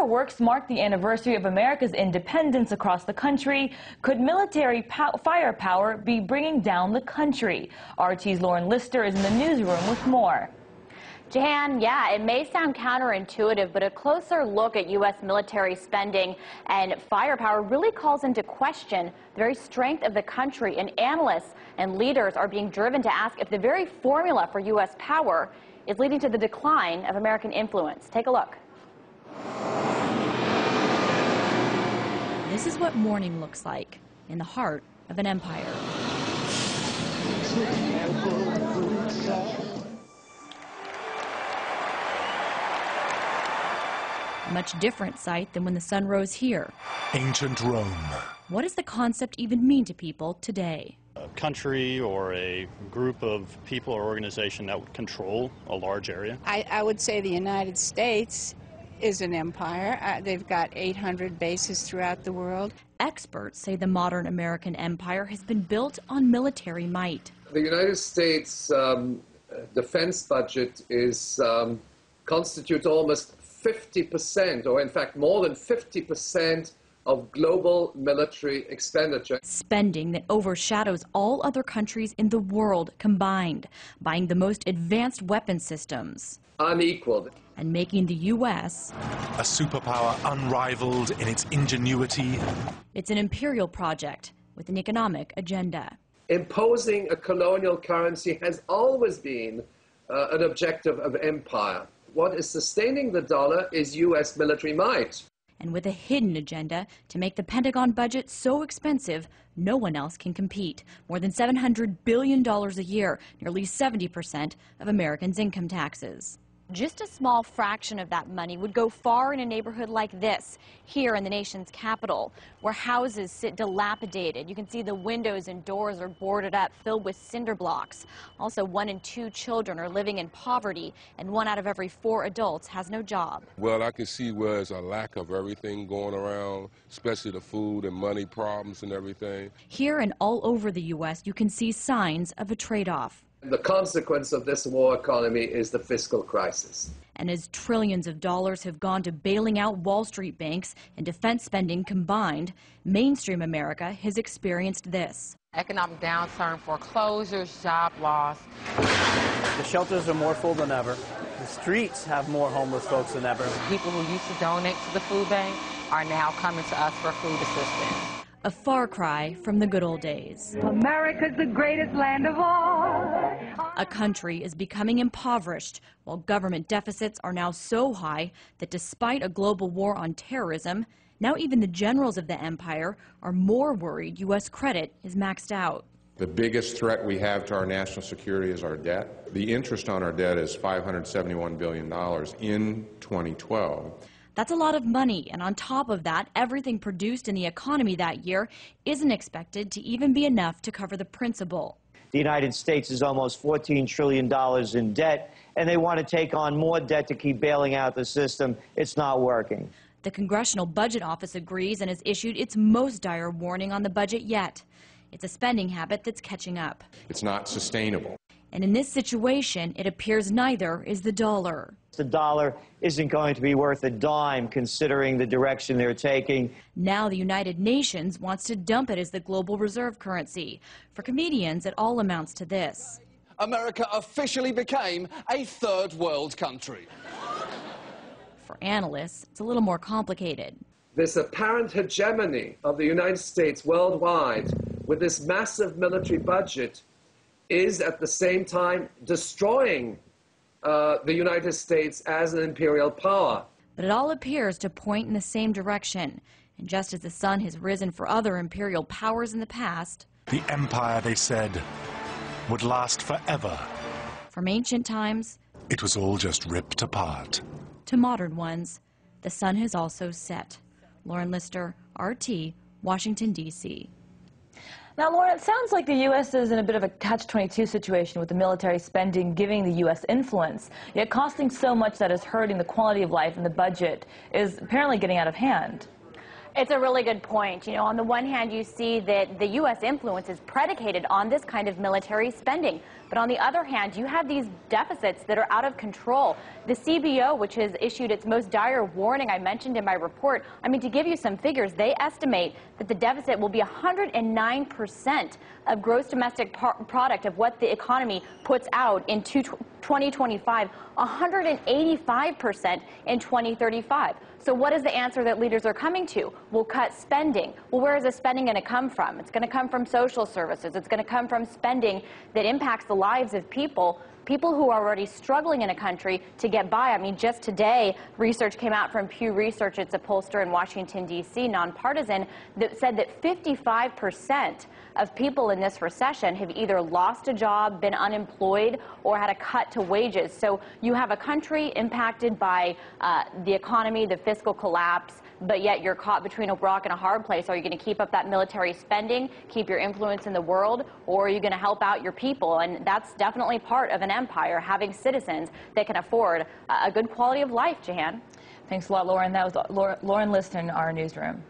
fireworks mark the anniversary of America's independence across the country. Could military firepower be bringing down the country? RT's Lauren Lister is in the newsroom with more. Jahan, yeah, it may sound counterintuitive, but a closer look at U.S. military spending and firepower really calls into question the very strength of the country, and analysts and leaders are being driven to ask if the very formula for U.S. power is leading to the decline of American influence. Take a look. This is what morning looks like in the heart of an empire. A much different sight than when the sun rose here. Ancient Rome. What does the concept even mean to people today? A country or a group of people or organization that would control a large area. I would say the United States is an empire. They've got 800 bases throughout the world. Experts say the modern American empire has been built on military might. The United States defense budget constitutes almost 50%, or in fact more than 50% of global military expenditure. Spending that overshadows all other countries in the world combined, buying the most advanced weapon systems. Unequaled. And making the U.S. a superpower unrivaled in its ingenuity. It's an imperial project with an economic agenda. Imposing a colonial currency has always been an objective of empire. What is sustaining the dollar is U.S. military might. And with a hidden agenda to make the Pentagon budget so expensive, no one else can compete. More than $700 billion a year, nearly 70% of Americans' income taxes. Just a small fraction of that money would go far in a neighborhood like this, here in the nation's capital, where houses sit dilapidated. You can see the windows and doors are boarded up, filled with cinder blocks. Also, 1 in 2 children are living in poverty, and 1 out of every 4 adults has no job. Well, I can see where there's a lack of everything going around, especially the food and money problems and everything. Here and all over the U.S., you can see signs of a trade-off. The consequence of this war economy is the fiscal crisis. And as trillions of dollars have gone to bailing out Wall Street banks and defense spending combined, mainstream America has experienced this. Economic downturn, foreclosures, job loss. The shelters are more full than ever. The streets have more homeless folks than ever. People who used to donate to the food bank are now coming to us for food assistance. A far cry from the good old days. America's the greatest land of all. A country is becoming impoverished, while government deficits are now so high that despite a global war on terrorism, now even the generals of the empire are more worried U.S. credit is maxed out. The biggest threat we have to our national security is our debt. The interest on our debt is $571 billion in 2012. That's a lot of money, and on top of that, everything produced in the economy that year isn't expected to even be enough to cover the principal. The United States is almost $14 trillion in debt, and they want to take on more debt to keep bailing out the system. It's not working. The Congressional Budget Office agrees and has issued its most dire warning on the budget yet. It's a spending habit that's catching up. It's not sustainable. And in this situation, it appears neither is the dollar. The dollar isn't going to be worth a dime considering the direction they're taking. Now the United Nations wants to dump it as the global reserve currency. For comedians, it all amounts to this. America officially became a third world country. For analysts, it's a little more complicated. This apparent hegemony of the United States worldwide with this massive military budget is at the same time destroying the United States as an imperial power. But it all appears to point in the same direction. And just as the sun has risen for other imperial powers in the past, the empire, they said, would last forever. From ancient times, it was all just ripped apart. To modern ones, the sun has also set. Lauren Lister, RT, Washington, D.C. Now, Lauren, it sounds like the U.S. is in a bit of a catch-22 situation with the military spending giving the U.S. influence, yet costing so much that is hurting the quality of life, and the budget is apparently getting out of hand. It's a really good point. You know, on the one hand, you see that the U.S. influence is predicated on this kind of military spending. But on the other hand, you have these deficits that are out of control. The CBO, which has issued its most dire warning I mentioned in my report, I mean, to give you some figures, they estimate that the deficit will be 109% of gross domestic product of what the economy puts out in 2025, 185% in 2035. So what is the answer that leaders are coming to? We'll cut spending. Well, where is the spending going to come from? It's going to come from social services. It's going to come from spending that impacts the lives of people who are already struggling in a country to get by. I mean, just today, research came out from Pew Research. It's a pollster in Washington, D.C., nonpartisan, that said that 55% of people in this recession have either lost a job, been unemployed, or had a cut to wages. So you have a country impacted by the economy, the fiscal collapse, but yet you're caught between a rock and a hard place. Are you going to keep up that military spending, keep your influence in the world, or are you going to help out your people? And that's definitely part of an empire, having citizens that can afford a good quality of life, Jahan. Thanks a lot, Lauren. That was Lauren Liston in our newsroom.